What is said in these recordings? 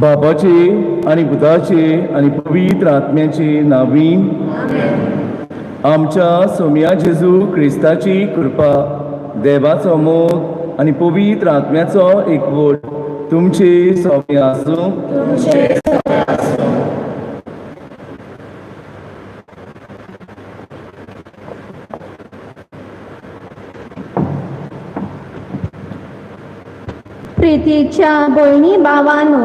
बापाचे आनी पुताचे आनी पवित्र आत्म्याचे नांवीन आमच्या सोम्या जेजू क्रिस्ताची कृपा, देवाचो मोग आनी पवित्र आत्म्याचो एकवट तुमचे सगळे आसूं. प्रितीच्या भयणी भावांनो,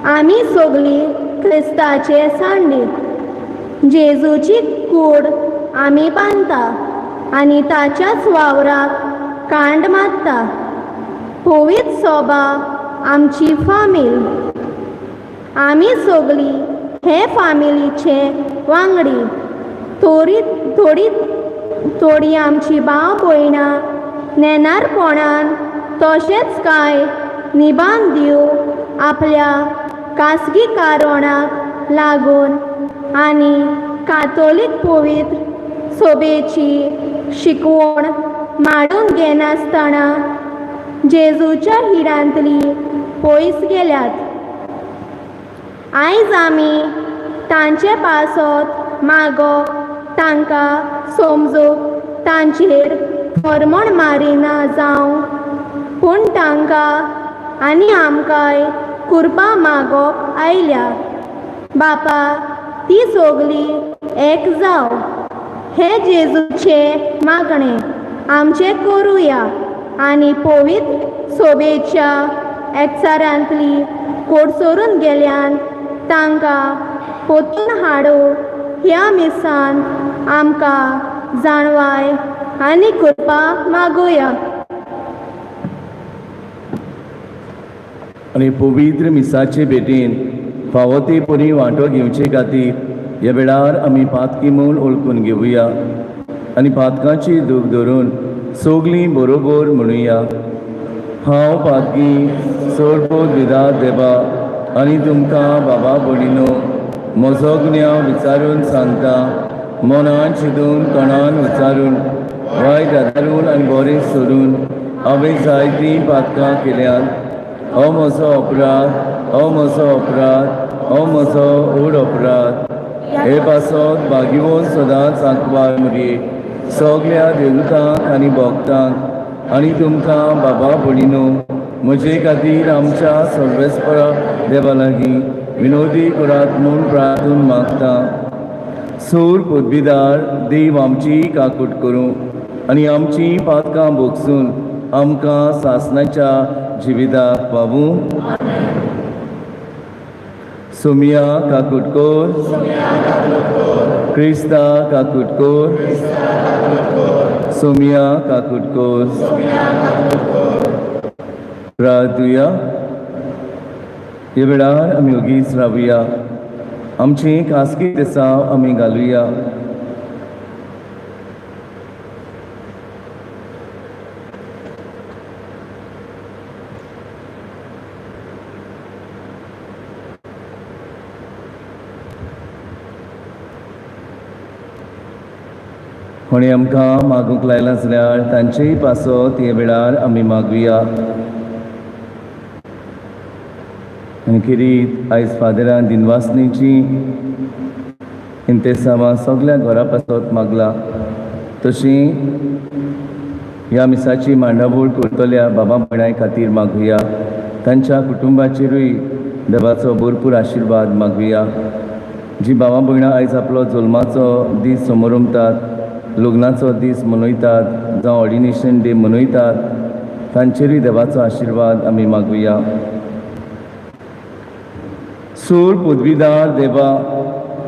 आमी सगळीं क्रिस्ताचे सांडीत. जेजूची कूड आमी बांदता आनी ताच्याच वावराक कांड मारता. पवित्र सोबा आमची फामील. आमी सगळीं हे फामिलीचे वांगडी. थोडी आमची भाव भयणां नेनारपणान तशेंच कांय निबान दिवं आपल्या खासगी कारोणाक लागून आनी कातोलीक पवित्र सोबेची शिकवण माडून घेनासतना जेजूच्या हिरांतली पयस गेल्यात. आयज आमी तांचे पासत मागोवंक, तांकां समजूंक तांचेर फर्मोण मारिना जावं, पूण तांकां आनी आमकांय कृपा मागोवंक आयल्या. बापा, ती सगळीं एक जाव. हे जेजूचे मागणें आमचे करुया आनी पवित्र सोबेच्या एकचारांतली कोडसोरून गेल्यान तांकां पोतून हाडू ह्या मिसान आमकां जाणवाय आनी कृपा मागुया. आनी पवित्र मिसाचे भेटेन फावो ते परी वांटो घेवचे खातीर ह्या वेळार आमी पातकी मूल ओळखून घेवया आनी पातकांची दूख धरून सगळीं बरोबर म्हणुया. हांव पातकी सोडपोत विदात देवा आनी तुमकां बाबा भयणीनो म्हजो गुन्यांव विचारून सांगता. मनान चिंतून तोंडान विचारून वायट आदारून आनी बरें सोडून हांवें जायतीं पातकां केल्यात. हो म्हजो अपराध, हो म्हजो अपराध, हो म्हजो व्हड अपराध. हे पासत भागिवोन सदांच सांकवार मुगे सगळ्या देवतांक आनी भक्तांक आनी तुमकां बाबा भयणीनो म्हजे खातीर आमच्या सर्वेस्परा देवा लागीं विनोदी करात म्हूण प्रार्थून मागता. सूर पदवीदार देव आमची काकूट करूं आनी आमची पातकां भोगसून आमकां सासणाच्या जिविताक पावूं. सोमिया काकूटकोर, क्रिस्ता काकूटकोर, सोमिया काकूटकोर. प्रार्थुया. ह्या वेळार आमी ओगीच रावुया. आमची खासगी दिसांव आमी घालुया. कोणी आमकां मागूंक लायला जाल्यार तांचेय पासत ह्या वेळार आमी मागुया. आनी खेरीत आयज फादरान दिनवासनेची इंतेसांवां सगळ्या घरा पासत मागला. तशीं ह्या मिसाची मांडावळ करतल्या बाबा भयणां खातीर मागुया. तांच्या कुटुंबाचेरूय देवाचो भरपूर आशिर्वाद मागुया. जीं भावां भयणां आयज आपलो जल्माचो दीस समारंभात, लग्नाचो दीस मनयतात जावं ऑर्डिनेशन डे मनयतात, तांचेरूय देवाचो आशिर्वाद आमी मागुया. सूर पदवीदार देवा,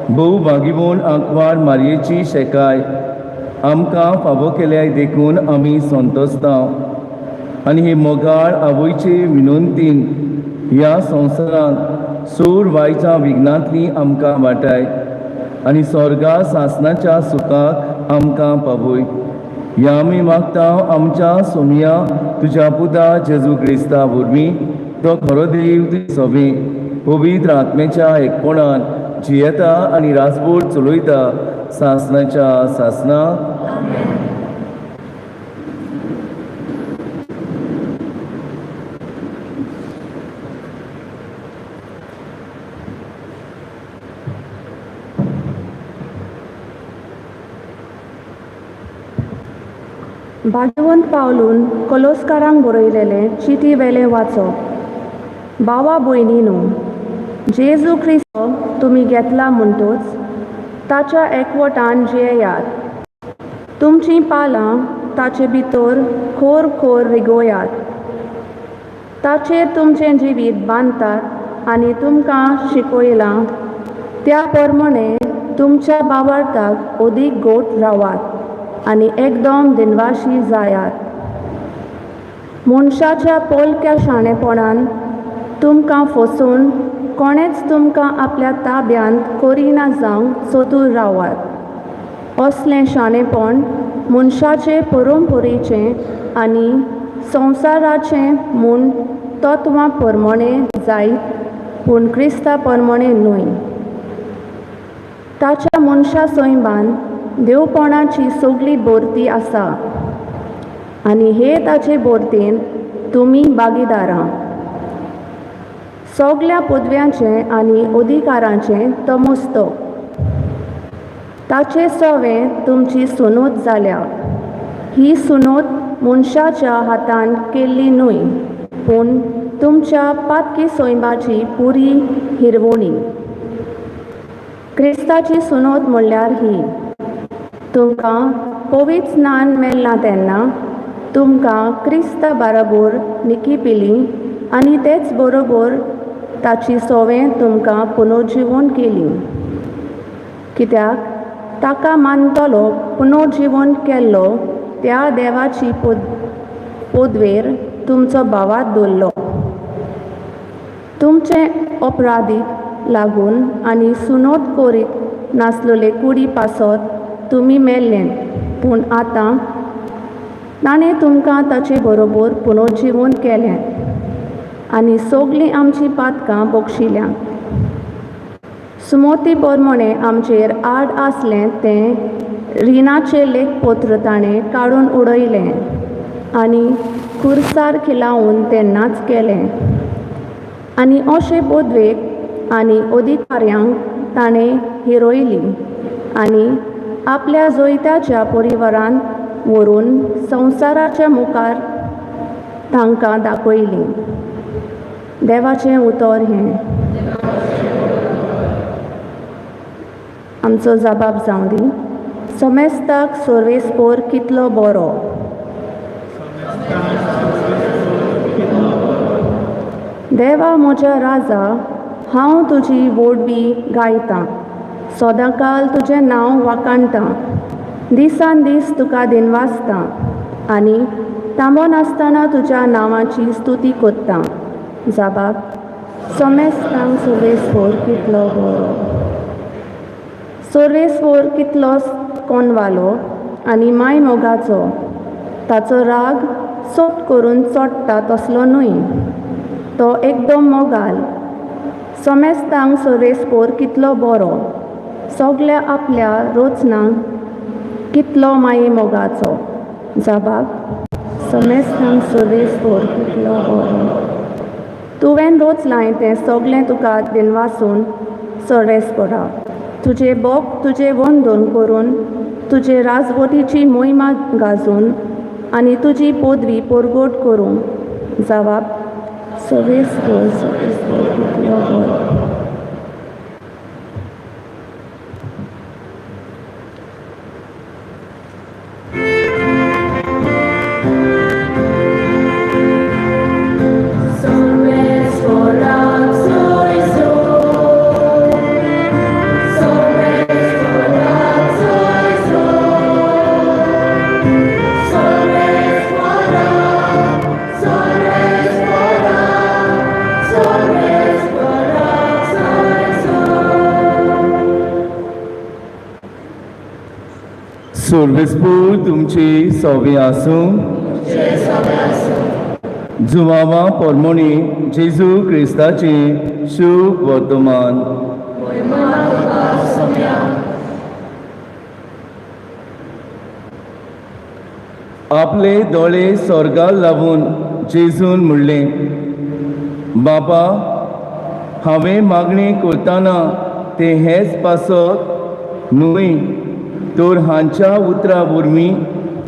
भोव भागिवोन आंकवार मारयेची शेकाय आमकां फावो केल्याय देखून आमी संतोसतांव. आनी हे मोगाळ आवयचे विनंतीन ह्या संवसारांत सूर वायच्या विघ्नांतली आमकां वाटाय आनी स्वर्गा सासणाच्या सुखाक आमकां पावय. ह्या आमी मागतांव आमच्या सोमिया तुज्या पुता जेजू क्रिस्ता वरवीं. तो खरो देव तुजे सोबे पवित्र आत्म्याच्या एकपणान जियेता आनी रासभर चलयता सासणाच्या सासना. भाजवंत पावलून कलोस्कारांक बरयलेलें चिटी वेलें वाचप. भावा भयणीनो, जेजू क्रिस्त तुमी घेतला म्हणटूच ताच्या एकवटान जियेयात. तुमचीं पालां ताचे भितर खोर खोर रिगोयात. ताचेर तुमचें जिवीत बांदतात आनी तुमकां शिकयलां त्या प्रमाणें तुमच्या भावार्थाक अदीक गोट रावात आनी एकदम दिनवाशी जायात. मनशाच्या पोलक्या शाणेपणान तुमकां फसून कोणेच तुमकां आपल्या ताब्यांत करिना जावंक चतूर रावात. असलें शाणेपण मनशाचे परंपरेचें आनी संवसाराचें म्हूण तत्वां प्रमाणें जायत, पूण क्रिस्ता प्रमाणें न्हय. ताच्या मनशा सैमान देवपणाची सगळी बोरती आसा आनी हे ताचे बोरतेन तुमी भागीदारां. सगळ्या पदव्यांचें आनी अधिकारांचें तो मस्तक. ताचे सवें तुमची सुनोत जाल्या. ही सुनोत मनशाच्या हातान केल्ली न्हय, पूण तुमच्या पातकी सैमाची पुरी हिरवणी. क्रिस्ताची सुनोत म्हणल्यार ही. तुमकां पवित्र स्नान मेळ्ळां तेन्ना तुमकां क्रिस्ता बरोबर निकिपिली आनी तेच बरोबर ताची सवें तुमकां पुनर्जीवन केली. कित्याक ताका मानतलो पुनर्जीवन केल्लो त्या देवाची पदवेर तुमचो भावात दवरलो. तुमचे अपराधीक लागून आनी सुनोत करीत नासलेले कुडी पासत तुमी मेल्ले, पूण आतां ताणें तुमकां ताचे बरोबर पुनर्जीवन केलें आनी सगळीं आमचीं पातकां बक्षिल्यांत. सुमोती प्रमाणें आमचेर आड आसलें तें रिणाचें लेखपत्र ताणें काडून उडयलें आनी खुर्सार खिलावन तेन्नाच केलें. आनी अशे पदवेक आनी अधिकाऱ्यांक ताणें हिरोयली आनी आपल्या जोयत्याच्या परिवारांत व्हरून संवसाराच्या मुखार तांकां दाखयली. देवाचें उतर हें. आमचो जबाब जावं दी. समेस्ताक सर्वेस्पोर कितलो बरो. देवा म्हज्या राजा, हांव तुजी वोडवी गायतां. सदांकाल तुजें नांव वाखाणटां. दिसान दीस तुका दिनवासतां आनी थांबोन आसतना तुज्या नांवाची स्तुती कोत्तां. जबाब. समेस्तांक सर्वेस्पोर कितलो बरो. सर्वेस्पोर कितलो कोनवालो आनी माय मोगाचो. ताचो राग सोट करून चोडटा तसलो न्हय. तो एकदम मोगाल. समेस्तांक सर्वेस्पोर कितलो बरो. सगल्या आपल्या रोचनांक कितलो माये मोगाचो. जबाब. समेस्तांक सर्वेस्पोर कितलो बरो. तुवें रोचलाय तें सगळें तुका दिनवासून सर्वेस्पोरा. तुजे बोग तुजें वंदन करून, तुजे राजवटीची मोहिमा गाजून आनी तुजी पदवी परगोट करूं. जबाब. सर्वेस्पोर कितलो बरो. सर्वेस्पूर तुमची सवे आसूं. जुवावा पोरमोणी जेजू क्रिस्ताची शुभ वर्तमान. आपले दोळे स्वर्गाक लावून जेजून म्हणलें, बाबा, हांवें मागणी करतना ते हेच पासत न्हय, तर हांच्या उतरा वरवीं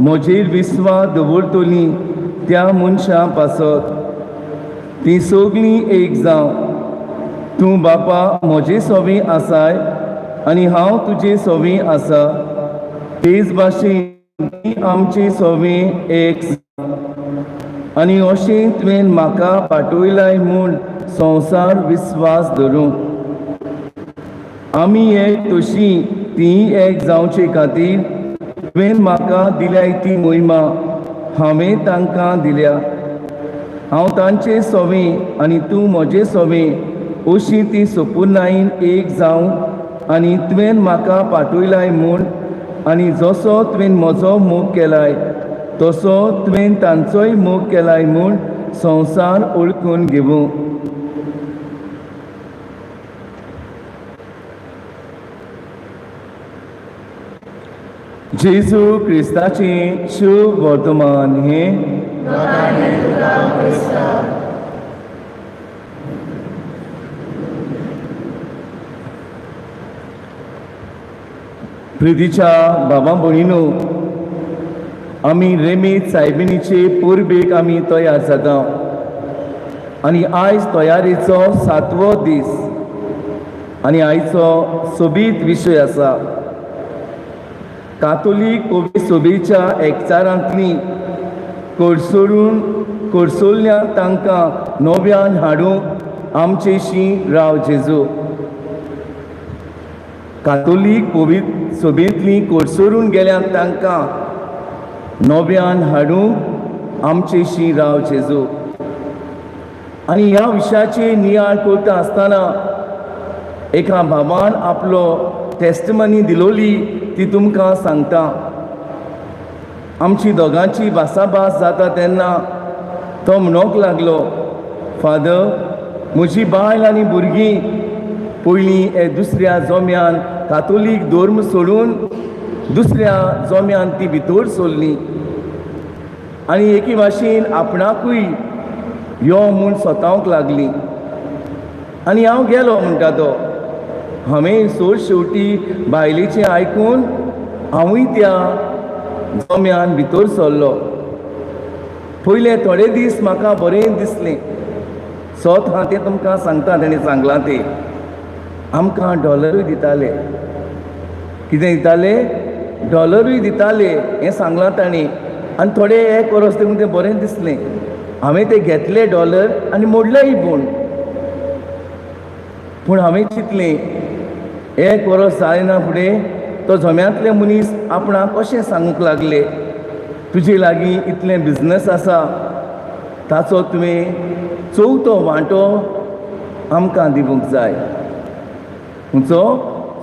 म्हजेर विस्वास दवरतली त्या मनशा पासत ती सगळीं एक जावं तूं बापा म्हजे सोबी आसाय आनी हांव तुजे सोबी आसा तेच भाशेन आमचे सोबी एक आनी अशें तुवें म्हाका पाठयलाय म्हूण संवसार विस्वास धरूं आमी एक तशीं तीं एक जावचे खातीर तुवें म्हाका दिल्याय ती मोहिमा हांवें तांकां दिल्या हांव तांचे सोबे आनी तूं म्हजे सोबे अशीं ती संपूर्णायेन एक जावं आनी तुवें म्हाका पाठयलाय म्हूण आनी जसो तुवें म्हजो मोग केलाय तसो तुवें तांचोय मोग केलाय म्हूण संवसार ओळखून घेवूं जेजू क्रिस्ताचें शुभ वर्तमान हें प्रितीच्या बाबा भयणीनो आमी रेमीत सायबिणीचे पुर्बेक आमी तयार जाता आनी आयज तयारेचो 7वो दीस आनी आयचो सोबीत विशय आसा कातोलीक पवित्र सोबेच्या एकचारांतली कोडसोल्ल्या तांकां नव्यान हाडूंक आमचेशी राव जेजू कातोलीक पवित्र सोबेंतली कोडसोरून गेल्या तांकां नव्यान हाडूंक आमचेशी राव जेजू आनी ह्या विशयाची नियाळ करता आसतना एका बाबान आपलो टेस्टमनी दिलोली ती तुमकां सांगता आमची दोगांची भासाभास जाता तेन्ना तो म्हणोंक लागलो फादर म्हजी बायल आनी भुरगीं पयलीं हे दुसऱ्या जोम्यान कातोलीक धर्म सोडून दुसऱ्या जोम्यान ती भितर सरलीं आनी एके भाशेन आपणाकूय यो म्हूण सोतावंक लागलीं आनी हांव गेलो म्हणटा तो हांवें सोड शेवटी बायलेचें आयकून हांवूय त्या जोम्यान भितर सरलो पयले थोडे दीस म्हाका बरें दिसलें सोत हांव तें तुमकां सांगता तेणें सांगलां तें आमकां डॉलरूय दिताले कितें दिताले डॉलरूय दिताले हें सांगलां ताणें आनी थोडे एक वरस देखून तें बरें दिसलें हांवें ते घेतले डॉलर आनी मोडलेय पूण हांवें चिंतलें एक वरस जालें ना फुडें तो झोम्यांतले मनीस आपणाक कशें सांगूंक लागले तुजे लागीं इतलें बिजनस आसा ताचो तुवें चवथो वांटो आमकां दिवंक जाय तुमचो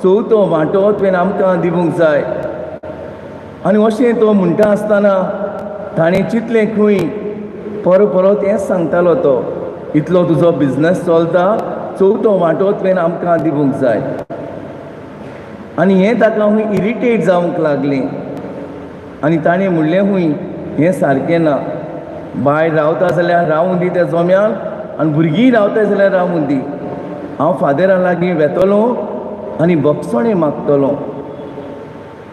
चवथो वांटो तुवें आमकां दिवंक जाय आनी अशें तो म्हणटा आसतना ताणें चिंतलें खंय परत हेंच सांगतालो तो इतलो तुजो बिजनस चलता चवथो वांटो तुवें आमकां दिवंक जाय आनी हें ताका हूंय इरिटेट जावंक लागलें आनी ताणें म्हणलें हूंय हें सारकें ना बायल रावता जाल्यार रावूं दी त्या जोम्यान आनी भुरगीं रावताय जाल्यार रावूं दी हांव फादरा लागीं वेतलो आनी बक्षणे मागतलो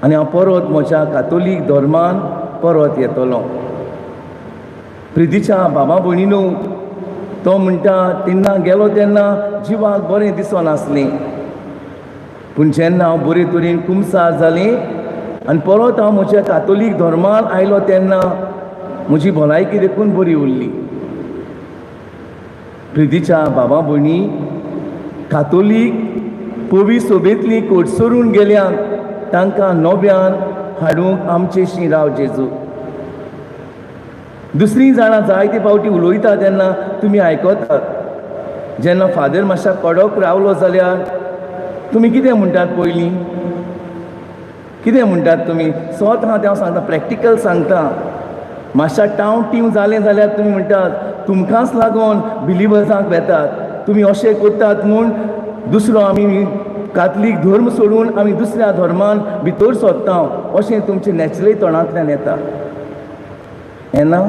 आनी हांव परत म्हज्या कातोलीक धर्मान परत येतलो प्रितीच्या बाबा भयणीनो तो म्हणटा तेन्ना गेलो तेन्ना जिवाक बरें दिसनासलें पूण जेन्ना हांव बरे तरेन कुमसार जालें आनी परत हांव म्हज्या कातोलीक धर्मान आयलो तेन्ना म्हजी भलायकी देखून बरी उरली प्रितीच्या बाबा भयणी कातोलीक पवित्र सोबेंतली कोडसोरून गेल्यांक तांकां नव्यान हाडूंक आमचेशी राव जेजू दुसरीं जाणां जायते फावटी उलोयता तेन्ना तुमी आयकतात जेन्ना फादर मातशा कडक रावलो जाल्यार तुमी कितें म्हणटात पयलीं कितें म्हणटात तुमी स्वत हांव सांगता प्रॅक्टिकल सांगता मातशा टाव टीव जालें जाल्यार तुमी म्हणटात तुमकांच लागून बिलिवर्सांक वेतात तुमी अशें करतात म्हूण दुसरो आमी कातलीक धर्म सोडून आमी दुसऱ्या धर्मान भितर सोदता अशें तुमचें नॅचरली तोंडांतल्यान येता येना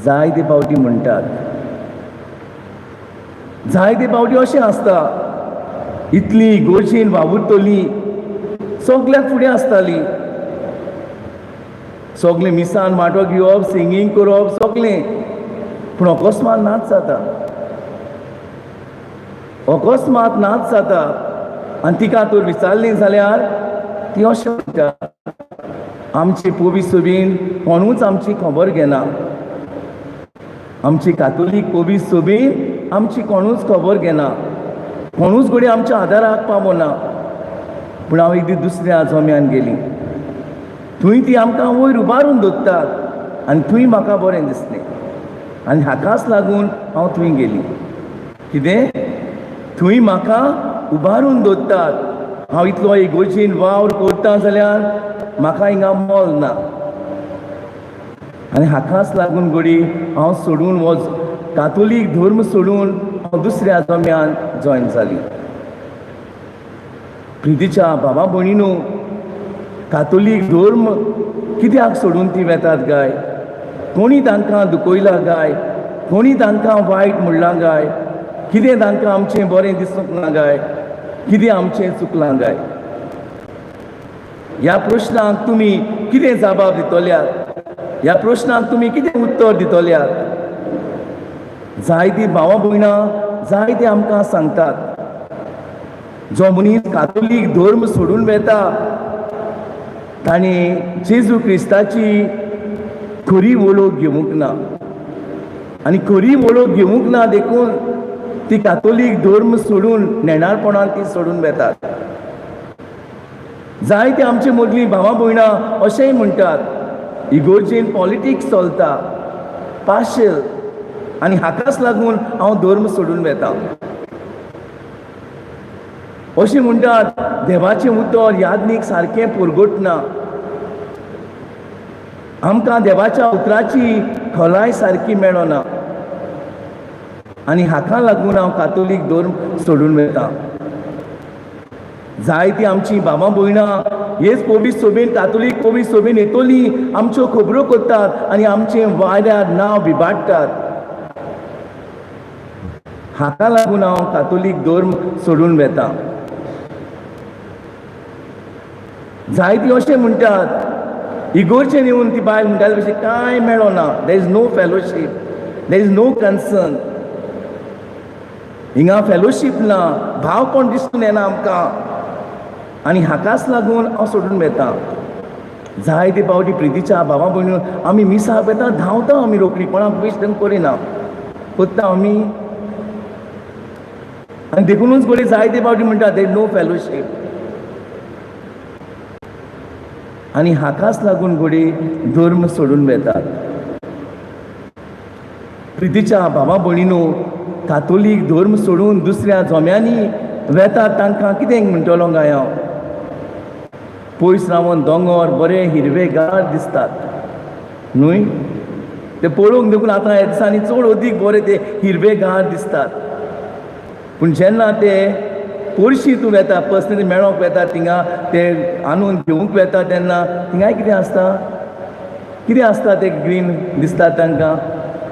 जायते फावटी म्हणटात जायते फावटी अशें आसता इतली गोडशेन वावुरतली सगळ्याक फुडें आसताली सगळें मिसान माटो घेवप सिंगींग करप सगळें पूण अकस्मात नाच जाता अकस्मात नाच जाता आनी तिका तर विचारलें जाल्यार ती अशें म्हणटा आमची पोवी सोबीन कोणूच आमची खबर घेना आमची कातोलीक पोवी सोबीन आमची कोणूच खबर घेना कोणूच घडये आमच्या आदाराक पावना पूण हांव एक दीस दुसऱ्या जोम्यान गेली थंय ती आमकां वयर उबारून दवरतात आनी थंय म्हाका बरें दिसलें आनी हाकाच लागून हांव थंय गेली कितें थंय म्हाका उबारून दवरतात हांव इतलो इगोर्जेन वावर करता जाल्यार म्हाका हिंगा मोल ना आनी हाकाच लागून घडी हांव सोडून वच कातोलीक धर्म सोडून हांव दुसऱ्या जोम्यान जॉयन जाली प्रितीच्या बाबा भयणीनो कातोलीक धर्म कित्याक सोडून ती वेतात गाय कोणी तांकां दुखयला गाय कोणी तांकां वायट म्हणलां गाय कितें तांकां आमचें बरें दिसूंक ना गाय कितें आमचें चुकलां गाय ह्या प्रश्नाक तुमी कितें जबाब दितल्यात ह्या प्रश्नाक तुमी कितें उत्तर दितल्यात जायतीं भावां भयणां जायते आमकां सांगतात जो मनीस कातोलीक धर्म सोडून वेता ताणें जेजू क्रिस्ताची खरी वळख घेवंक ना आनी खरी वळख घेवंक ना देखून ती कातोलीक धर्म सोडून नेणारपणान ती सोडून वेतात जायते आमचे मदलीं भावां भयणां अशेंय म्हणटात इगोर्जेन पॉलिटिक्स चलता पार्शियल आनी हाकाच लागून हांव धर्म सोडून वेतां अशें म्हणटात देवाचें उतर यादनीक सारकें पुरगोटना आमकां देवाच्या उतराची खोलाय सारकी मेळना आनी हाका लागून हांव कातोलीक धर्म सोडून वेतां जायतीं आमचीं बाबा भयणां हेच पोवी सोबीन कातोलीक पोवी सोबीन येतोलीं आमच्यो खबरो करतात आनी आमचें वाऱ्यार नांव बिबाडटात हाका लागून हांव कातोलीक धर्म सोडून वेतां जायतीं अशें म्हणटात इगोर्जेन येवन ती बायल म्हणटाली भशेन कांय मेळना there is no fellowship there is no concern हिंगा फेलोशीप ना भाव कोण दिसून येना आमकां आनी हाकाच लागून हांव सोडून वेतां जायते पावटी प्रितीच्या भावा भयणीं आमी मिसाक वेता धांवता आमी रोखडी कोणाक विश्व करिना कोत्ता आमी आनी देखूनच घडी जायते पावटी म्हणटात देर नो फेलोशीप आनी हाकाच लागून घडी धर्म सोडून वेतात प्रितीच्या भावा भयणीनो कातोलीक धर्म सोडून दुसऱ्या जोम्यांनी वेतात तांकां कितें म्हणटलो गाय हांव पयस रावन दोंगर बरे हिरवेगार दिसतात न्हय ते पळोवंक देखून आतां ह्या दिसांनी चड अदीक बरे ते हिरवेगार दिसतात पूण जेन्ना ते पोरशी तूं वेता पर्सनली मेळोंक वेता थिंगा ते आनून घेवंक वेता तेन्ना थिंगाय कितें आसता ते ग्रीन दिसतात तांकां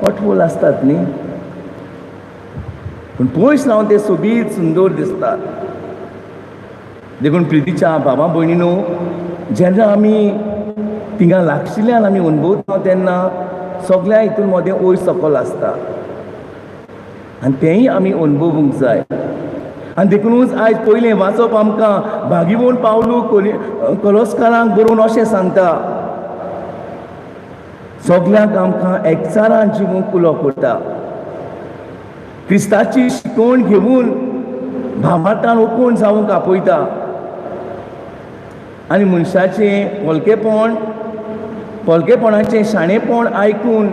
कटवल आसतात न्ही पूण पयस रावन ते सोबीत सुंदर दिसतात देखून प्रितीच्या बाबा भयणीनो जेन्ना आमी थिंगा लागशिल्ल्यान आमी अनुभवता तेन्ना सगळ्या हितून मदें वयर सकयल आसता आनी तेंय आमी अनुभवूंक जाय आनी देखूनच आयज पयलें वाचप आमकां भागिवोन पावलू कॉलोस्कारांक बरोवन अशें सांगता सगळ्यांक आमकां एकचारान जिवूंक उलो करता क्रिस्ताची शिकवण घेवन भावार्थान ओकून जावंक आपयता आनी मनशाचें पोलकेपणाचें शाणेपण आयकून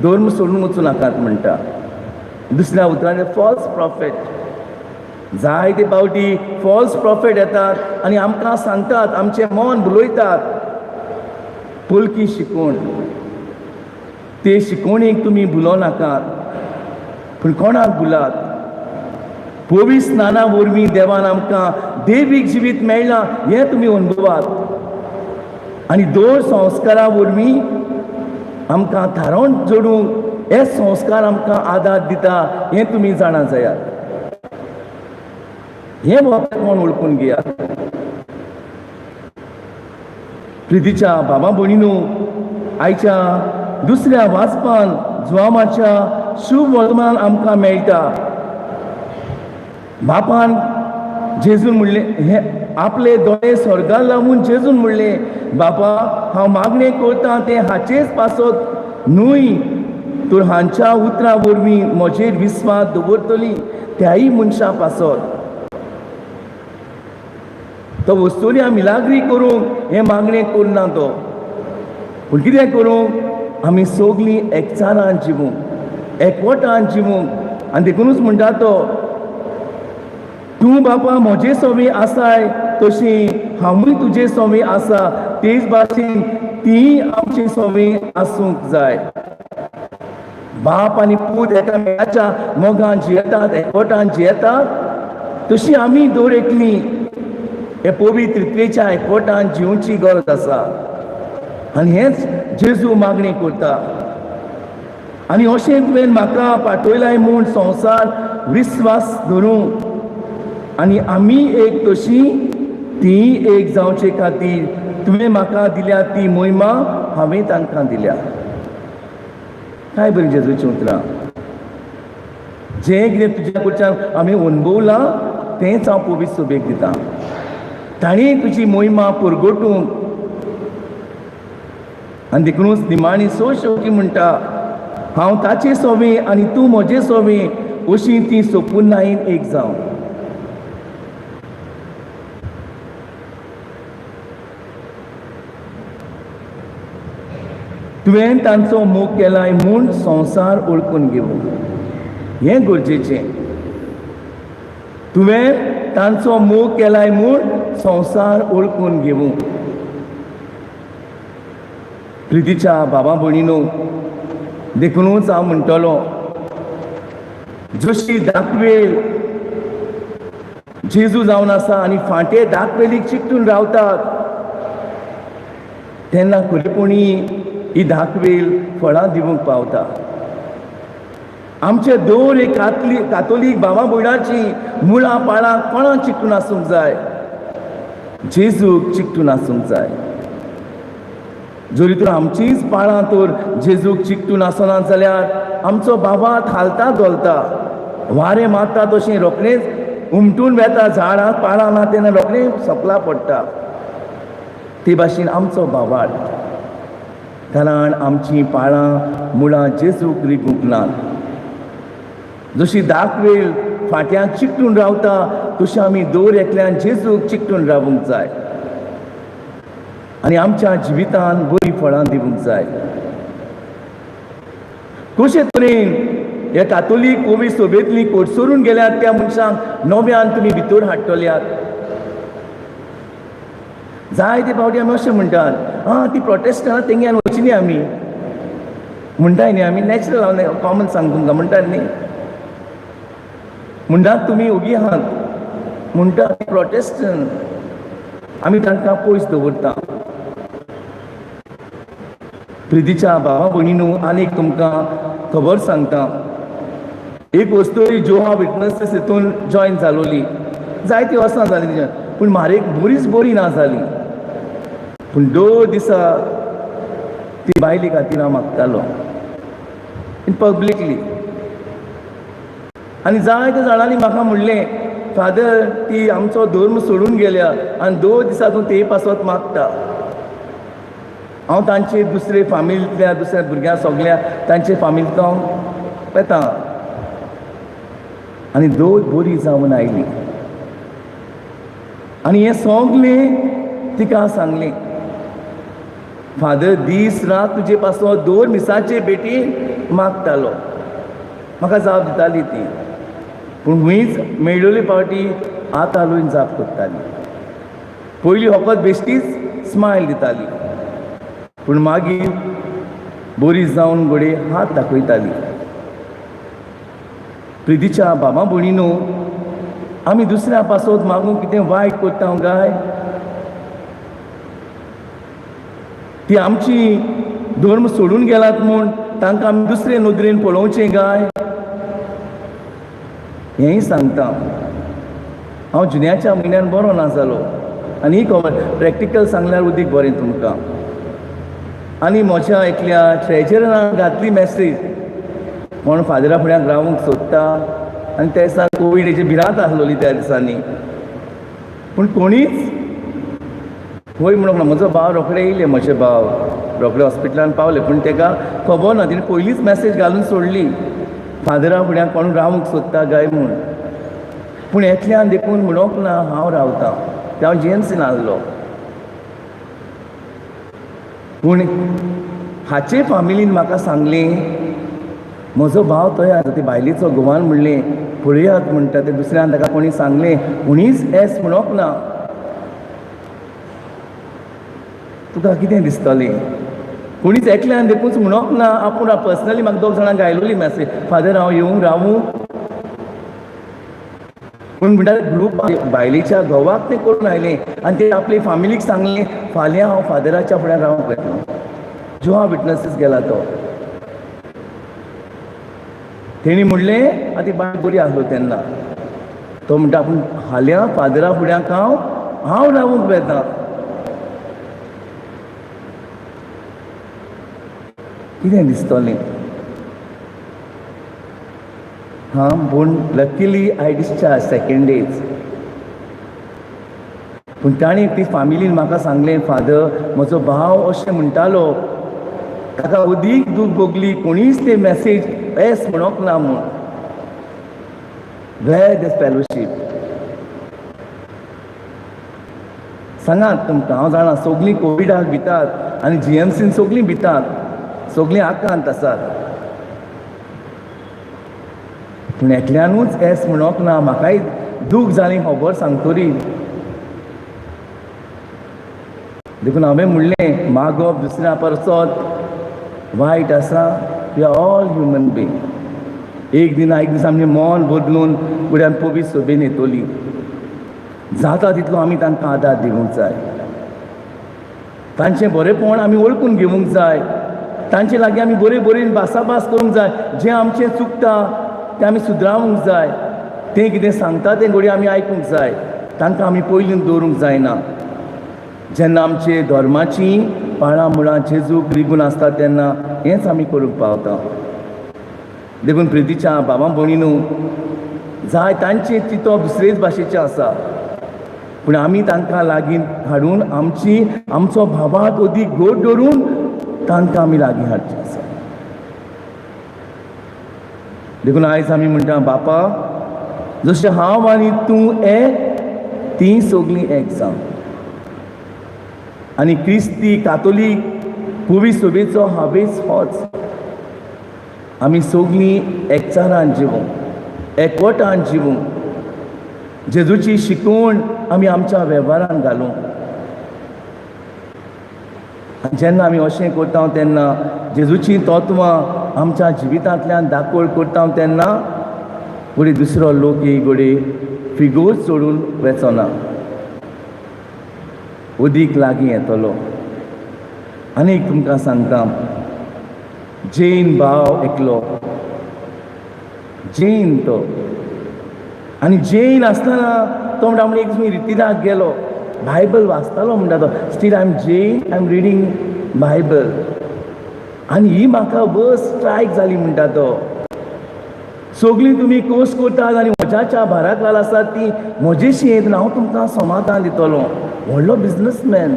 धर्म सोडून वचूं नाकात म्हणटा दुसऱ्या उतरांनी फॉल्स प्रॉफेट जायते पावटी फॉल्स प्रॉफेट येतात आनी आमकां सांगतात आमचें मन भुलयतात पलकी शिकवण ते शिकवणेक तुमी भुलो नाकात पूण कोणाक भुलात पवित्र स्नाना वरवीं देवान आमकां दैवीक जिवीत मेळ्ळां हें तुमी अनुभवात आनी दोन संस्कारा वरवीं आमकां थारोवन जोडूंक हे संस्कार आमकां आदार दिता हें तुमी जाणा जायात हें कोण ओळखून घेयात प्रितीच्या बाबा भयणीनो, आयच्या दुसऱ्या वाचपान जुवामाच्या शुभ वर्तमान आमकां मेळटा. बापान जेजून म्हणले, हे आपले दोळे स्वर्गाक लागून जेजून म्हणले, बाबा हांव मागणें करतां तें हाचेच पासत न्हय, तर हांच्या उतरां वरवीं म्हजेर विस्वास दवरतली त्याही मनशा पासत. तो वस्तुनी आमी लागरी करूंक हें मागणें करना तो, पूण कितें करूंक आमी सगळीं एकचारान जिवूंक, एकवटान जिवूंक. आनी देखूनच म्हणटा तो, तूं बापा म्हजे सोबी आसाय तशी हांवूय तुजे सोबी आसा, तेच भाशेन ती आमचे सोबी आसूंक जाय. बाप आनी पूत एकामेकाच्या मोगान जियेतात, एकवटान जियेतात, तशी आमी दोर एकली हे पवित्रतेच्या एकवटान जिवची गरज आसा. आनी हेच जेजू मागणी करता. आनी अशें तुवें म्हाका पाठयलाय म्हूण संवसार विस्वास धरूंक, आनी आमी एक तशी ती एक जावचे खातीर तुवें म्हाका दिल्या ती मोहिमा हांवें तांकां दिल्या. काय बरी जेजूची उतरां. जें कितें तुज्या कडच्यान आमी अनुभवलां तेंच हांव पवित्र सभेक दितां. ताणें तुजी मोहिमा परगटूंक. आनी देखूनच निमाणी शेवटी म्हणटा, हांव ताचे सोबे आनी तूं म्हजे सोबे, अशी ती सोपून नायन एक जावं. तुवें तांचो मोग केलाय म्हूण संवसार ओळखून घेवूं हें गरजेचें. तुवें तांचो मोग केलाय म्हूण संवसार ओळखून घेवूं. प्रितीच्या बाबा भयणीनो, देखूनच हांव म्हणटलो, जशी दाखवेल जेजू जावन आसा आनी फांटे दाखवेलीक चिकटून रावतात, तेन्ना खरेपणी ही दाखवेल फळां दिवंक पावता. आमचे दोर एक कातोलीक भावा भयणाची मुळां पाळां कोणाक चिकटून आसूंक जाय? जेजूक चिकटून आसूंक जाय. जरी तर आमचीच पाळां तर जेजूक चिकटून आसनात जाल्यार आमचो बाबात हालता दोलता, वारें मारता तशें रोखडेंच उमटून वेता, झाडां पाळां ना तेन्ना रोखडें सोंपला पडटा. ते भाशेन आमचो बाबाट, कारण आमची पाळां मुळां जेजूक रिगूंक नात. जशी दाखवेल फाट्यांक चिकटून रावता तशी आमी दोर एकल्यान जेजूक चिकटून रावूंक जाय आनी आमच्या जिवितान बरी फळां दिवंक जाय. कशे तरेन हे कातोलीक पवित्र सभेंतली कोडसरून गेल्यात त्या मनशांक नव्यान तुमी भितर हाडटल्यात. जायते फावटी आमी अशें म्हणटात, ती प्रोटेस्टांत तेंग्यान वचची न्ही आमी, म्हणटाय न्ही आमी, नॅचरल हांव कॉमन सांग तुमकां, म्हणटात न्ही, म्हणटात तुमी ओगी आहात, म्हणटा प्रोटेस्टंट, आमी तांकां पयस दवरता. प्रितीच्या बाबा भयणीनो, आनीक तुमकां खबर सांगता, एक वस्तू जोहा विटनसीस हितून जॉयन जालोली, जायती वर्सां जालीं तिच्या, पूण म्हारेक बरीच बरी ना जाली. पूण 2 दिसा ती बायले खातीर हांव मागतालो इन पब्लिकली. आनी जायत्या जाणांनी म्हाका म्हणलें, फादर ती आमचो धर्म सोडून गेल्या आनी 2 दिसांतून ते पासत मागता. हांव तांचे दुसरे फामिलींतल्या दुसऱ्या भुरग्यां सगल्या तांचे फामिलींत हांव येता आनी दोन बरी जावन आयली. आनी हें सगलें तिका सांगलें, फादर दीस रात तुजे पासो 2 मिसाचे बेटी मागतालो. म्हाका जाप दिताली ती, पूण हुंयच मेळिल्ली पावटी हात हालोवन जाप करताली. पयलीं फकत बेश्टीच स्मायल दिताली, पूण मागीर बरी जावन घोडे हात दाखयताली. प्रितीच्या बाबा भयणीनो, आमी दुसऱ्या पासत मागून कितें वायट करता काय? ती आमची धर्म सोडून गेलात म्हूण तांकां आमी दुसरे नदरेन पळोवचें काय? हेंय सांगता. हांव जुन्याच्या म्हयन्यान बरो ना जालो, आनी ही खबर प्रॅक्टिकल सांगल्यार उदीक बरें तुमकां. आनी म्हज्या एकल्या ट्रेजरान घातली मॅसेज, कोण फादरा फुड्यान रावूंक सोदता, आनी त्या दिसा कोविडीची भिरांत आसलोली त्या दिसांनी. पूण कोणीच वय म्हणूंक ना. म्हजो भाव रोखडे येयले, म्हजे भाव रोखडे हॉस्पिटलान पावले, पूण ताका खबर ना. तिणें पयलींच मॅसेज घालून सोडली, फादरा फुड्यान कोण रावूंक सोदता गाय म्हूण. पूण एकल्यान देखून म्हणोंक ना हांव रावतां. ते हांव जीएमसीन आसलो. पूण हाचे फॅमिलीन म्हाका सांगलें, म्हजो भाव थंय आसा, ते बायलेचो घोवान म्हणलें पळयात म्हणटा. ते दुसऱ्यान ताका कोणी सांगलें, कोणीच एस म्हणोंक ना. तुका कितें दिसतलें? कोणीच एकल्यान देखून म्हणोंक ना. आपूण पर्सनली म्हाका 2 जाणांक घायलोली मॅसेज, फादर हांव येवं रावूं. पूण म्हणटा ग्रूप बायलेच्या घोवाक तें करून आयलें, आनी ते आपले फॅमिलीक सांगलें फाल्यां हांव फादराच्या फुड्यान रावंक वयता. जोहा विटनसीस गेला तो. तेणी म्हणलें, आतां ती बाय बरी आसलो तेन्ना, तो म्हणटा आपूण हाल्या फादरा फुड्याक हांव रावूंक वेता. कितें दिसतलें? पूण luckily I discharge second days. पूण ताणें ती फॅमिलीन म्हाका सांगलें, फादर म्हजो भाव अशें म्हणटालो, ताका उदीक दूख भोगली, कोणीच ते मॅसेज एस म्हणोंक ना म्हूण. वेर दिस फेलोशीप? सांगात तुमकां. हांव जाणा सगलीं कोविडाक भितात आनी जीएमसीन सगलीं भितात, सगलीं आकांत आसात. पूण एकल्यानूच एस म्हणोंक ना. म्हाकाय दूख जाली खबर सांगतोरी. देखून हांवें म्हणलें मागप दुसऱ्या परसोत वायट आसा. We are all human being. एक दिसा आमचें मन बदलून फुड्यान पवीत सोबेन येतली. जाता तितलो आमी तांकां आदार दिवंक जाय. तांचें बरेंपण आमी वळखून घेवंक जाय. तांचे लागीं आमी बरें भासाभास करूंक जाय. जें आमचें चुकता तें आमी सुदरावंक जाय. तें कितें सांगता तें घडये आमी आयकूंक जाय. तांकां आमी पयलीं दवरूंक जायना. जेन्ना आमचे धर्माची पाळां मुळां जेजूक रिगून आसता तेन्ना हेंच आमी करूंक पावता. देखून प्रितीच्या बाबा भयणीनू जाय तांचे चिंतप दुसरेच भाशेचें आसा, पूण आमी तांकां लागीं हाडून आमचो भावाक अदीक घट धरून तांकां आमी लागीं हाडचें आसा. देखून आयज आमी म्हणटा, बापा जशें हांव आनी तूं एक, तीं सगलीं एक जावं. आनी क्रिस्ती कातोलीक पुवी सोबेचो हावेस होच. आमी सगलीं एकचारान जिवूंक, एकवटान जिवूंक, जेजूची शिकवण आमी आमच्या वेव्हारान घालूंक. जेन्ना आमी अशें करता तेन्ना जेजूची तत्वां आमच्या जिवितांतल्यान दाखोळ करता तेन्ना फुडें दुसरो लोक ही घोडे फिगोर सोडून वेचना, उदीक लागीं येतलो. आनीक तुमकां सांगता, जैन भाव एकलो, जैन तो. आनी जैन आसतना तो म्हणटा एक दीस रितीराक गेलो, बायबल वाचतालो म्हणटा तो. Still I am Jain, I am reading Bible. आनी ही म्हाका बस स्ट्रायक जाली म्हणटा तो. सगळीं तुमी कोर्स करतात आनी म्हज्या भाराक लाल आसात ती म्हजेशी येत ना, हांव तुमकां समाधान दितलो. व्हडलो businessman.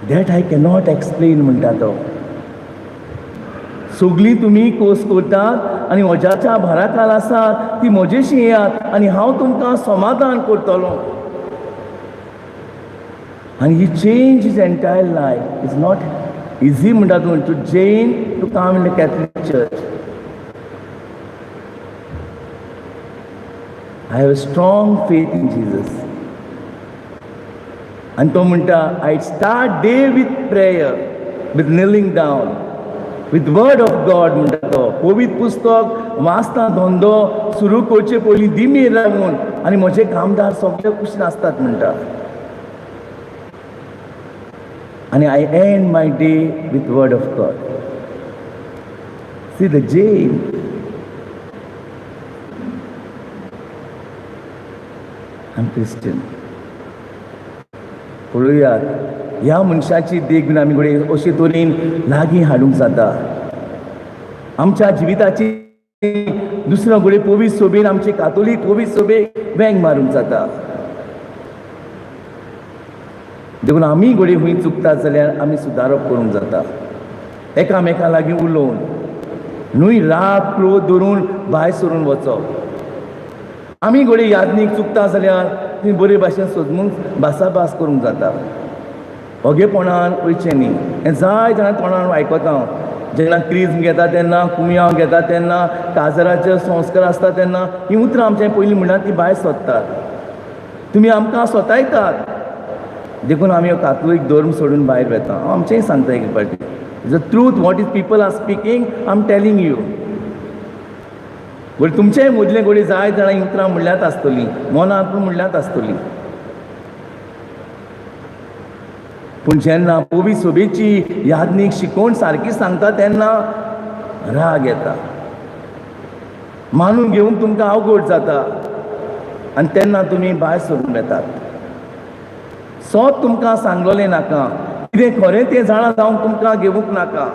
That I cannot explain म्हणटा तो. सगळीं तुमी कोर्स करतात आनी म्हज्या भाराक लाल आसात ती म्हजेशी येयात आनी हांव तुमकां समाधान करतलो. आनी ही change is entire life. Is not easy म्हणटा तूं to Jain to come in the Catholic church. I have a strong faith in Jesus. And तो म्हणटा, I start day with prayer, with kneeling down, with word of God म्हणटा तो. पवित्र पुस्तक वाचता धंदो सुरू करचे पयलीं दिमेर रावून आनी म्हजे कामदार सगळे कुशीन आसतात म्हणटा. आनी I end my day with word of God. See the Jain. I am Christian. पळोवयात ह्या मनशाची देख बीन आमी घडये अशे तरेन लागीं हाडूंक जाता. आमच्या जिविताची दुसऱ्या घडये पवित्र सोबेन आमचे कातोलीक पवित्र सोबेक वेंग मारूंक जाता. देखून आमी घडये खंय चुकतात जाल्यार आमी सुदारप करूंक जाता. एकामेका लागीं उलोवन न्हय राग क्रोध धरून भायर सरून वचप. आमी घडये यादनीक चुकता जाल्यार ती बरे भाशेन सजमून भासाभास करूंक जाता. ओगेपणान वयचें न्ही. हें जाय जाणां तोंडान आयकता हांव. जेन्ना क्रिस्म घेता तेन्ना, कुमयाव घेता तेन्ना, काजराचे संस्कार आसता तेन्ना हीं उतरां आमचें पयलीं म्हणल्यार ती भायर सरतात. तुमी आमकां स्वतायतात देखून आमी हो कातोलीक धर्म सोडून भायर वेता. हांव आमचेंय सांगता एक फावटी. The truth what is people are speaking I am telling you. बरें तुमचेय मदले घडये जाय जाणां उतरां म्हणल्यात आसतलीं, मनांतून म्हणल्यात आसतलीं. पूण जेन्ना पवित्र सोबेची यादनीक शिकोवण सारकी सांगता तेन्ना राग येता. मानून घेवंक तुमकां अवघड जाता आनी तेन्ना तुमी भायर सरून येतात. सोत तुमकां सांगलोलें नाका, कितें खरें तें जाणा जावंक तुमकां घेवंक नाका.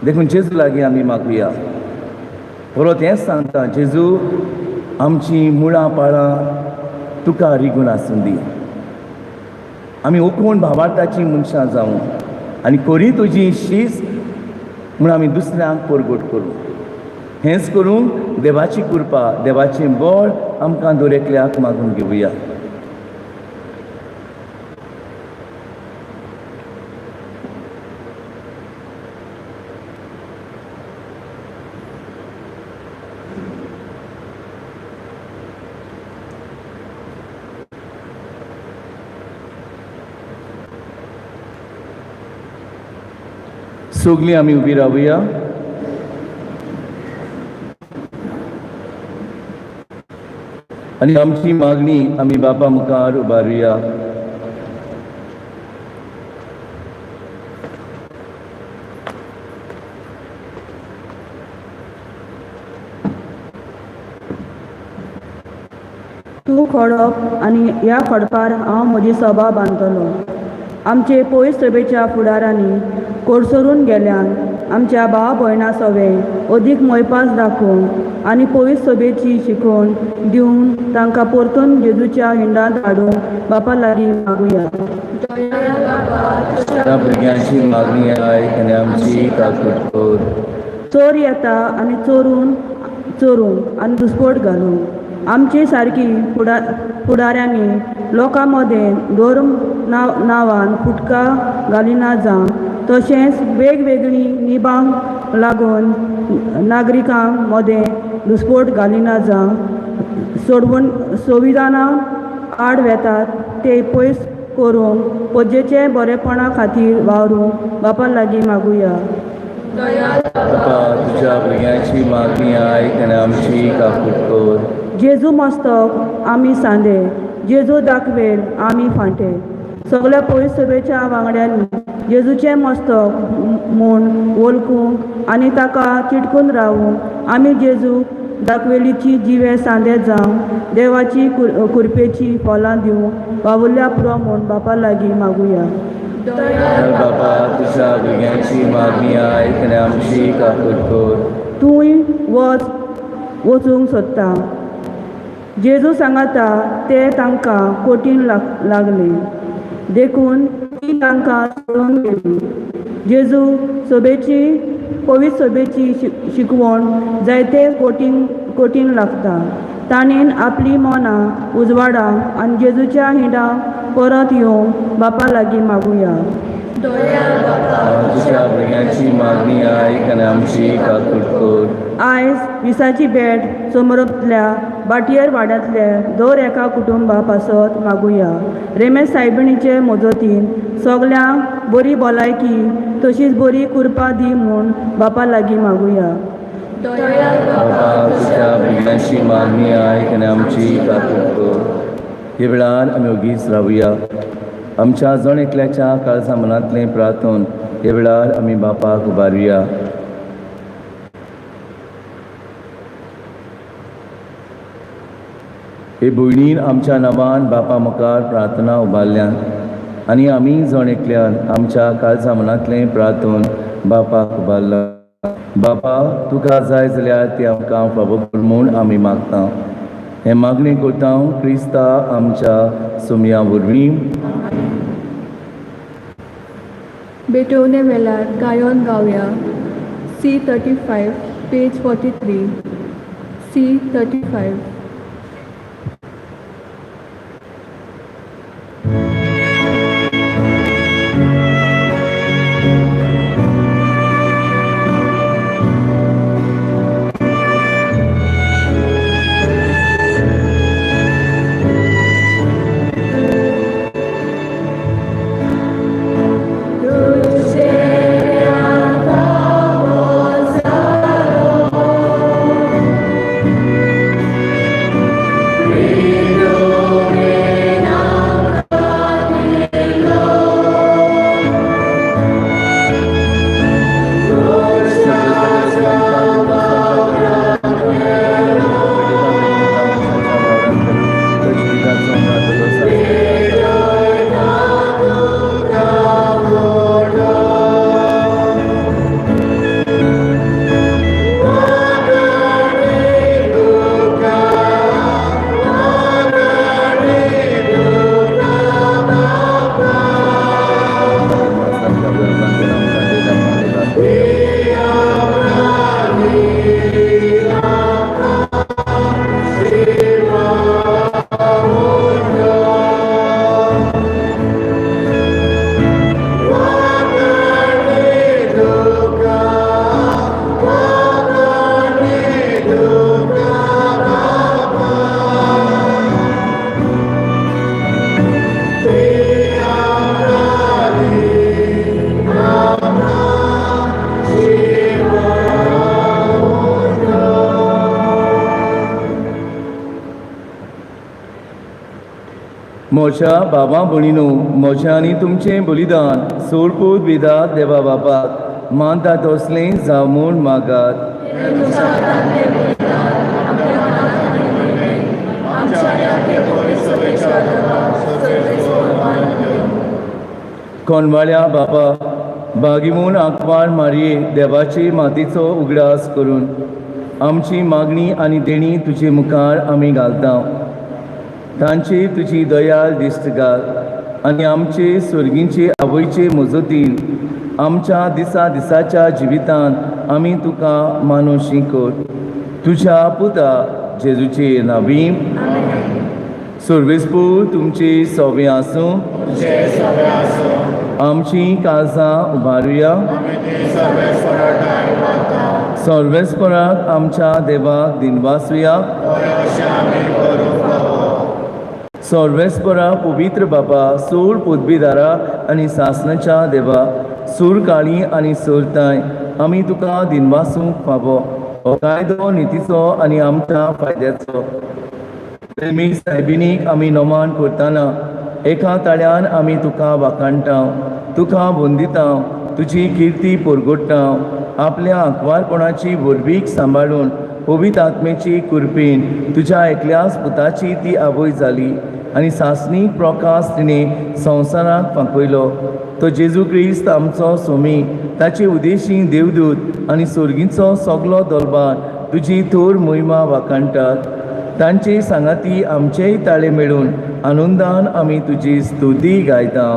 देखून जेजू लागीं आमी मागुया. परत हेंच सांगता, जेजू आमची मुळां पाळां तुका रिगून आसूं दी. आमी ओकूण भावार्थाची मनशां जावं आनी खरी तुजी शीस म्हूण आमी दुसऱ्यांक परगट करूं. हेंच करूंक देवाची कृपा, देवाचें बळ आमकां दरेकल्याक मागून घेवया. सगलीं आमी उबी रावया. आनी आमची मागणी आमी बापा मुखार उबारुया. तूं खडप आनी ह्या खडपार हांव म्हजी सभा बांदतलो. आमचे पयस सभेच्या फुडारांनी कोडसरून गेल्यान आमच्या भाव भयणां सवें अदीक मोयपास दाखोवन आनी पयस सभेची शिकवण दिवन तांकां परतून जेजूच्या हिंडांत हाडून बापा लागीं मागुया. त्या भुरग्यांची मागणी आयक आनी आमची काकूट कर. चोर येता आनी चोरूंक आनी दुस्पट घालूंक. आमची सारकी फुडाऱ्यांनी लोकां मदें धर्म नांवान फुटका घालिना जावं, तशेंच वेगवेगळीं निबांक लागून नागरिकां मदें दुस्पट घालिना जावं, संविधानान आड वेतात ते पयस करूंक पजेचे बरेपणा खातीर वावरूंक बापा लागीं मागुया. बापा तुज्या भुरग्यांची मागणी आयक आनी आमची काकूट कर. जेजू मस्तक आमी सांदे, जेजू दाखवेल आमी फांटे. सगळ्या पयस सभेच्या वांगड्यांनी जेजूचें मस्तक म्हूण वळखूंक आनी ताका चिटकून रावूंक आमी जेजू दाखवेलीची जिवे सांदे जावं देवाची कृपेची फळां दिवंक वावुरल्या पुरो म्हूण बापा लागीं मागुया. बापा तुज्या भुरग्यांची मागणी आयक आनी आमची काकूट कर. तूंय वचूंक सोदता. जेजू सांगता ते तांकां कोटीन लागले देखून ती तांकां सोडून गेली. जेजू पवित्र सभेची शिकवण जायते कोटीन लागता. ताणेन आपली मनां उजवाडांक आनी जेजूच्या हिंडांक परत येवंक बापा लागीं मागुया. तुज्या भुरग्यांची मागणी आयक आनी आमची काकूट कर. आयज विसाची भेट समोरांतल्या बाटयेर वाड्यांतले दर एका कुटुंबा पासत मागुया. रेमेश सायबिणीचे मजतीन सगल्यांक बरी भलायकी तशीच बरी कृपा दी म्हूण बापा लागीं मागुया. बापा तुज्या भुरग्यांची मागणी आयक आनी आमची काकूट कर. हे वेळार आमी ओगीच रावया. आमच्या जण एकल्याच्या काळजा मनांतलें प्रार्थन हे वेळार आमी बापाक उबारुया. हे भयणीन आमच्या नांवान बापा मुखार प्रार्थना उबारल्यान आनी आमी जण एकल्यान आमच्या काळजा मनांतलें प्रार्थून बापाक उबारला. बापा, तुका जाय जाल्यार तें आमकां फावो कर म्हूण आमी मागता. हें मागणें करता क्रिस्ता आमच्या सुमया वरवीं. बेटवणे वेळार गायन गावया. C35 page 43. C35. म्हज्या बाबा भणीनो, म्हजें आनी तुमचें बलिदान सोडपूत विधात देवा बापाक मानता तसलें जावं म्हूण मागात. कोणवाळ्या बापा, बागी म्हूण आंकवार मारये देवाचे मातीचो उगडास करून आमची मागणी आनी देणी तुजे मुखार आमी घालता. तांची तुजी दयाल दिश्ट घाल आनी आमचे स्वर्गीचे आवयचे मजतीन आमच्या दिसाच्या जिवितांत आमी तुका मानोशी कर. तुज्या पुता जेजूचे नांवीं. सर्वेस्पूर तुमचे सोबे आसूं. आमची काळजां उबारुया. सर्वेस्पराक आमच्या देवाक दिनवासुया. सर्वेस्परा पवित्र बापा, सूर पुदबीदारा आनी सासणाच्या देवा, सूर काळी आनी सुरताय आमी तुका दिनवासूंक फावो. हो कायदो नितीचो आनी आमच्या फायद्याचो. प्रेमी सायबिनीक आमी नोमान करतना एका ताळ्यान आमी तुका वाखाणटा, तुका वंदिता, तुजी किर्ती परगोडटा. आपल्या आंकवारपणाची वरवीक सांबाळून पवित्र आत्मेची कुरपीन तुज्या एकल्याच पुताची ती आवय जाली आनी सासणीक प्रकाश तिणें संवसाराक फांकयलो. तो जेजू क्रिस्त आमचो सोमी, ताचे उदेशी देवदूत आनी सर्गीचो सगलो दरबार तुजी थोर मोहिमा वाखाणटात. तांचे सांगाती आमचेय ताळे मेळून आनंदान आमी तुजी स्तुती गायता.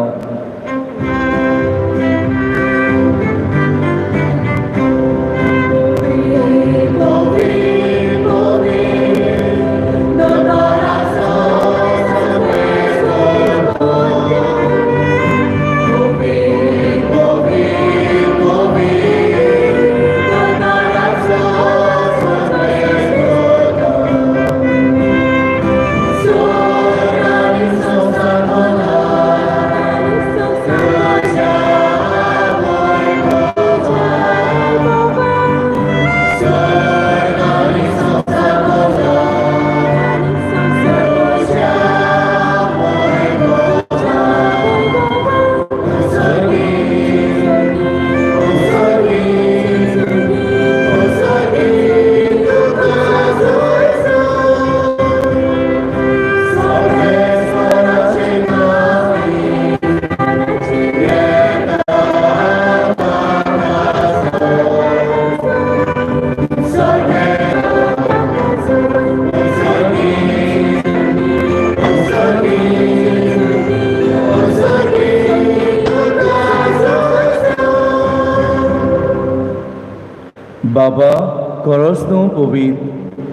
बाबा खरोच तूं पवित्र,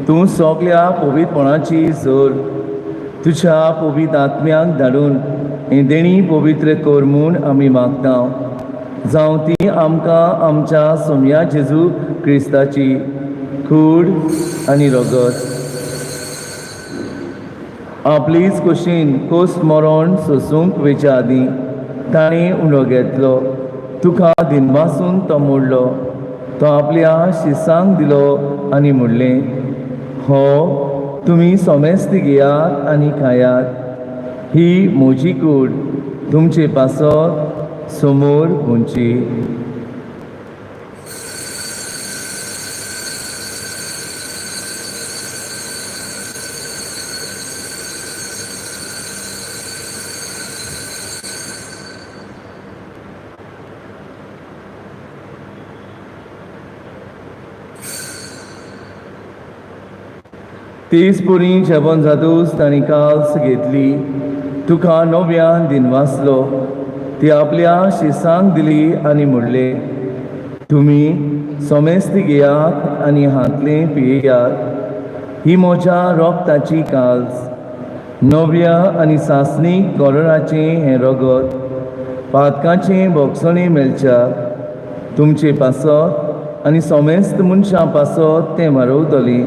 तूं सगल्या पवित्रपणाची जोर तुझ्या पवित्र आत्म्याक धाडून हें देणी पवित्र कर म्हूण आमी मागता। जावं ती आमकां आमच्या सोम्या जेजू क्रिस्ताची कूड आनी रगत आपलीच कुशीन कोस्त मरण सोसूंक वेच्या आदीं ताणें उंडो घेतलो, तुका दिनपासून तो मोडलो, तो आपल्या शिसांक दिलो आनी म्हणलें, हो तुमी सोमेस्त घेयात आनी खायात, ही म्हजी कूड तुमचे पासत समोर उंची। तीस पुरी जेवण जातूच तांणी काल्स घेतली, तुका नव्यान दिनवासलो, ती आपल्या शिसांक दिली आनी म्हणले, तुमी सोमेस्त घेयात आनी हातले पियेयात, ही म्हज्या रोगताची काल्स, नव्या आनी सासणीक गोरडाचें हें रगत, पातकाचें भोगसणे मेलच्या तुमचे पासत आनी सोमेस्त मनशां पासत तें मारवतली,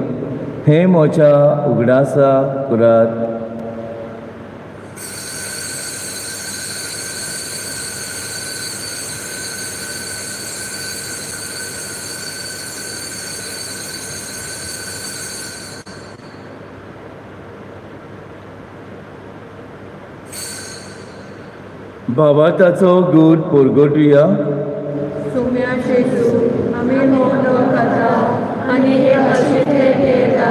हे म्हज्या उगडासा करात। बाबाताचो गूड पोरगोटुया। सुम्या जेजू आमी मोगलो खाता आनी हे भाशेचे घेता,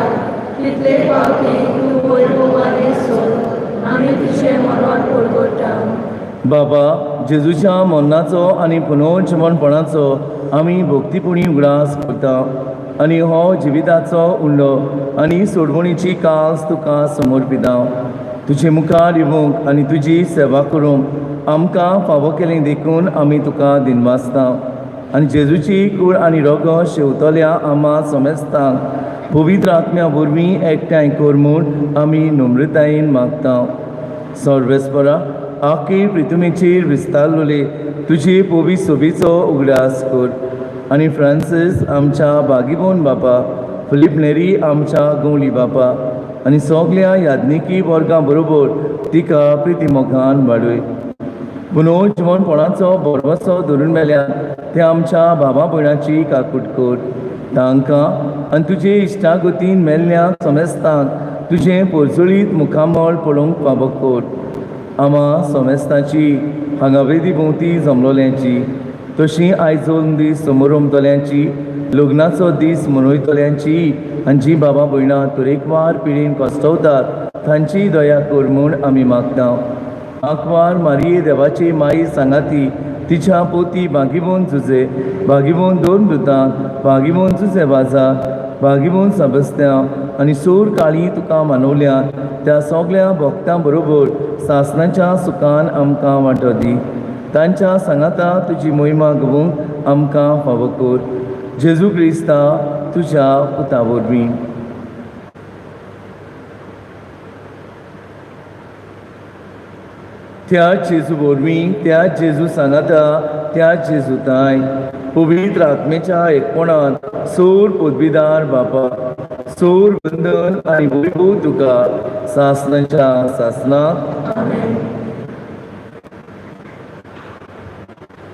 कितले फावटी तूं वैभव आनी सोड आमी तुजें मरण पोरगोटा। बाबा जेजूच्या मरणाचो आनी पुनर्जीवनपणाचो आमी भक्तीपुणी उगडास करता आनी हो जिविताचो उंडो आनी सोडवणीची कास तुका समर्पिता। तुजे मुखार येवंक आनी तुजी सेवा करूंक आमकां फावो केलें देखून आमी तुका दिनवासता आनी जेजूची कूड आनी रगत शेवतल्या आम्हा समेस्तांक पवित्र आत्म्या वरवीं एकठांय कर म्हूण आमी नम्रतायेन मागता। सर्वेस्परा आखी पृथ्वीचेर विस्तारलोले तुजे पवित्र सोबीचो उगडास कर आनी फ्रांसीस आमच्या बागीबोन बापा, फिलीप नेरी आमच्या गवळी बापा आनी सगल्या याज्ञिकी वर्गां बरोबर तिका प्रितीमोगान वाडय। पुनर्जीवनपणाचो बरवसो धरून मेल्यान ते आमच्या भावा भयणाची काकूट कर, तांकां आनी तुजे इश्टागतीन मेल्ल्या समेस्तांक तुजें परजळीत मुखामळ पळोवंक फावो कर। आम्हा समेस्ताची हांगावेदी भोंवती जमलोल्यांची, तशीं आयजोल दीस समोर उमतल्यांची, लग्नाचो दीस मनयतल्यांची आनी जीं बाबा भयणां तरेकवार पिळेन कश्टवतात तांची दया कर म्हूण आमी मागता। आंकवार मारिये देवाची माई सांगाती, तिच्या पोती बागीबोन जुजे, बागीबोन दोन दुतां, बागीबोन जुजे वाजा, बागीबोन सबस्त्यां आनी सोर काळी तुका मानवल्यात त्या सगल्या भक्तां बरोबर सासणाच्या सुखान आमकां वांटो दी। तांच्या सांगाता तुजी मोहिमा घोवंक आमकां फावो कर। जेजू क्रिस्ता तुज्या पुता वरवीं। त्या जेजू वरवीं, त्या जेजू सांगाता, त्या जेजूताय पवित्र आत्मेच्या एकपणात सोर पदवीदार बापा, सोर बंधन आनी वैभव तुका सासणाच्या सासनाक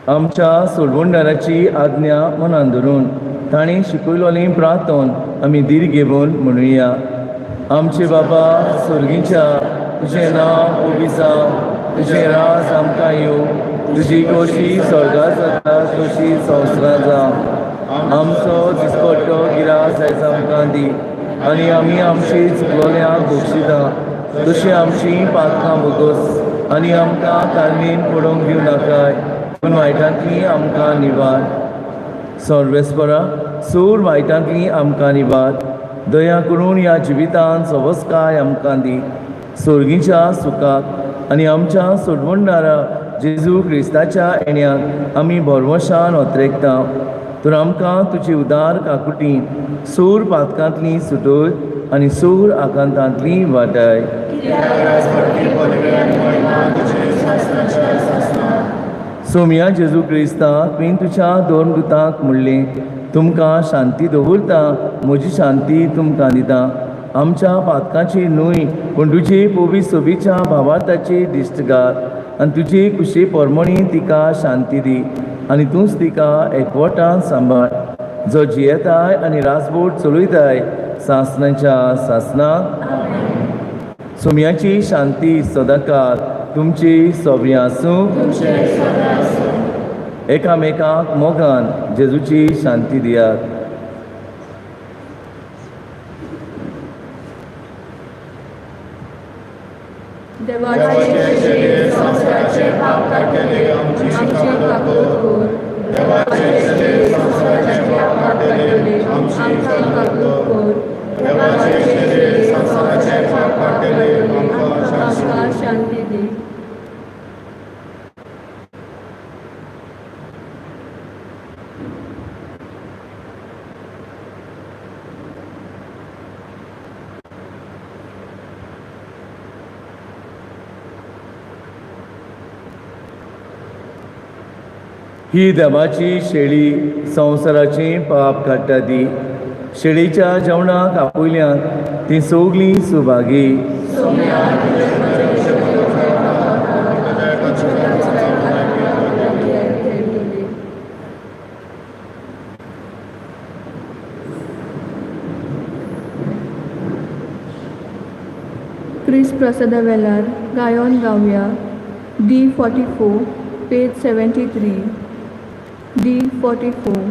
आमच्या सोडवणदाराची आज्ञा मनान धरून ताणें शिकयलोलें प्रार्थन आमी दीर घेवन म्हणुया। आमचे बाबा स्वर्गीच्या, तुजें नांव पवित्र जावं, तुजें राज आमकां येवं, तुजी कशी स्वर्गांत जाता तशी संवसारांत जावं। आमचो दिसपट्टो गिरास आयज आमकां दी आनी आमी आमची चुकलोल्यांक बक्षिता, तशी आमची पातकां बोगस आनी आमकां तारणेन पडोवंक दिवं नाकाय, पूण वायटांतली आमकां निवार। सर्वेस्परा सोर वायटांतली आमकां निवार, दया करून ह्या जिवितांत सवस्काय आमकां दी, सर्गीच्या सुखाक आनी आमच्या सोडवणदारा जेजू क्रिस्ताच्या येण्याक आमी भरवशान ओतरेकता। तर आमकां तुजी उदार काकुटी सूर पातकांतली सुटोय आनी सूर आकांतांतली वाटाय. सोम्या जेजू क्रिस्ता तुवें तुज्या दोन दुतांक म्हणलें, तुमकां शांती दवरता, म्हजी शांती तुमकां दिता. आमच्या पातकांची न्हय पूण तुजे पवित्र सोबीच्या भावार्थाची दिश्ट घाल आनी तुजी खुशी पोरमणी तिका शांती दी आनी तूंच तिका एकवटान सांबाळ, जो जियेताय आनी रासबोट चलयताय सासणाच्या सासणाक. सोम्याची शांती सदांकाळ तुमची सोबीं आसूं. एकामेकांक मोगान जेजूची शांती दियात. देवाचे संवसाराचे पाप काडटले आमची काकूट कर. देवाचे संवसाराचे पाप काडटले आमकां काकूट कर. देवाचे संवसाराचे पाप काडटले आमकां शांती दी. ही देवाची शेळी संवसाराचें पाप काडटा ती. शेळीच्या जेवणाक आपयल्यान ती सगळीं सुभागी. क्रिस प्रसादा वेलार गायोन गावया. D44 page 73. D44.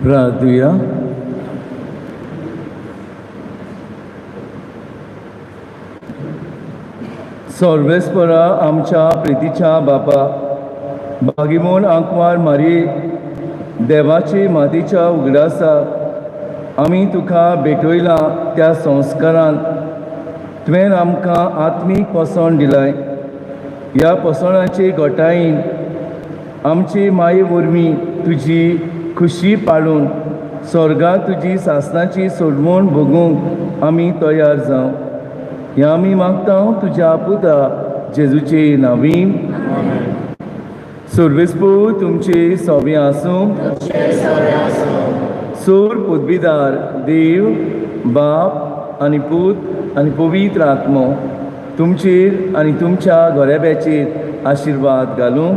प्रार्थूया. सर्वेस्परा आमच्या प्रितीच्या बापा, बागिमोन आंकवार मारी देवाची मातीच्या उगडासा आमी तुका भेटयला त्या संस्कारान तुवें आमकां आत्मीक पसण दिलाय. ह्या पसणाचे घोटायेन आमची माये वरवीं तुजी खुशी पाळून स्वर्गांत तुजी सासणाची सोडवण भोगूंक आमी तयार जावं. हें आमी मागता तुज्या पुता जेजूचे नांवीन. सर्वेस्पू तुमचे सोबे आसूं. सोर पुदबीदार देव बाप आनी पूत आनी पवित्र आत्मो तुमचेर आनी तुमच्या घोरेब्याचेर आशिर्वाद घालूं.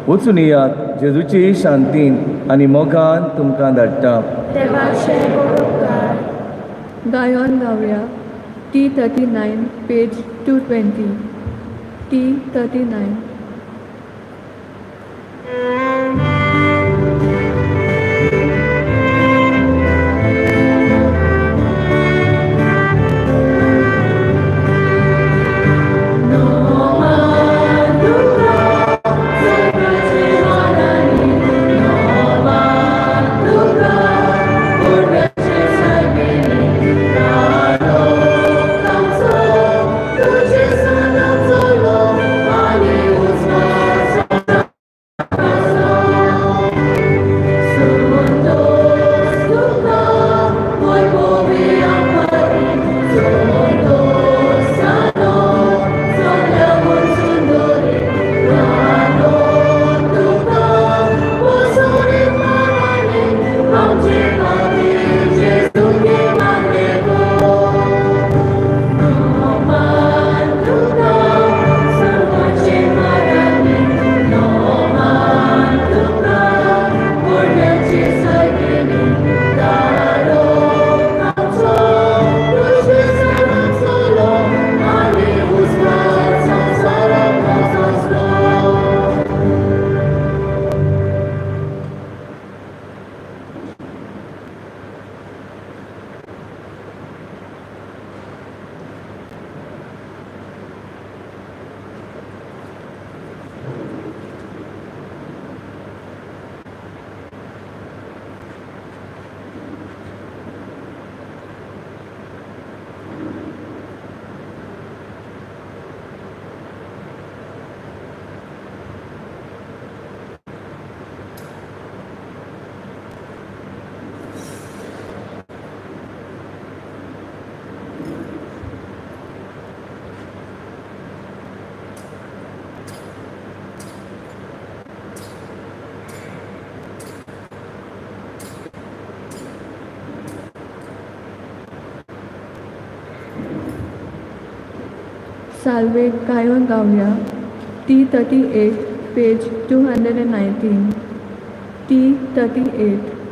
वचून येयात. जेजूचे शांतीन आनी मोगान तुमकां धाडटा. गायोन गावया T39 पेज 220 T39. Tuझे सनम चलो आणि Salve Kayon Gavya, T38, page 219. T38.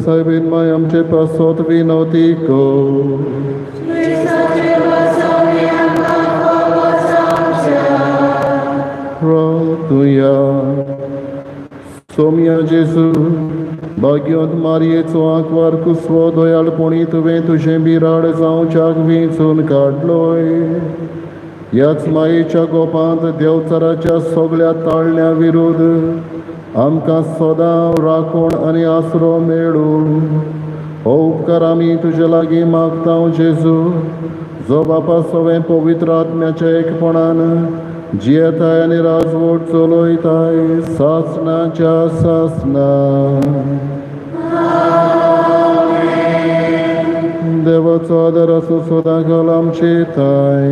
साहेबीन माय आमचे पासोत विनवती को तुया सोम्या जेसू भाग्यवंत मारयेचो आंकवार कुसवो दयाळपणी तुवें तुजें बिराड जावच्याक वेंचून काडलोय. ह्याच मायेच्या गोपांत देवचाराच्या सगळ्या ताळण्या विरुद्ध आमकां सदां राखण आनी आसरो मेळूं. हो उपकार आमी तुजे लागीं मागता जेजू, जो बापा सगळें पवित्र आत्म्याच्या एकपणान जियेताय आनी राजवट चलयताय सासणाच्या सासना. देवाचो आदर असो सदांकाल आमचे थाय.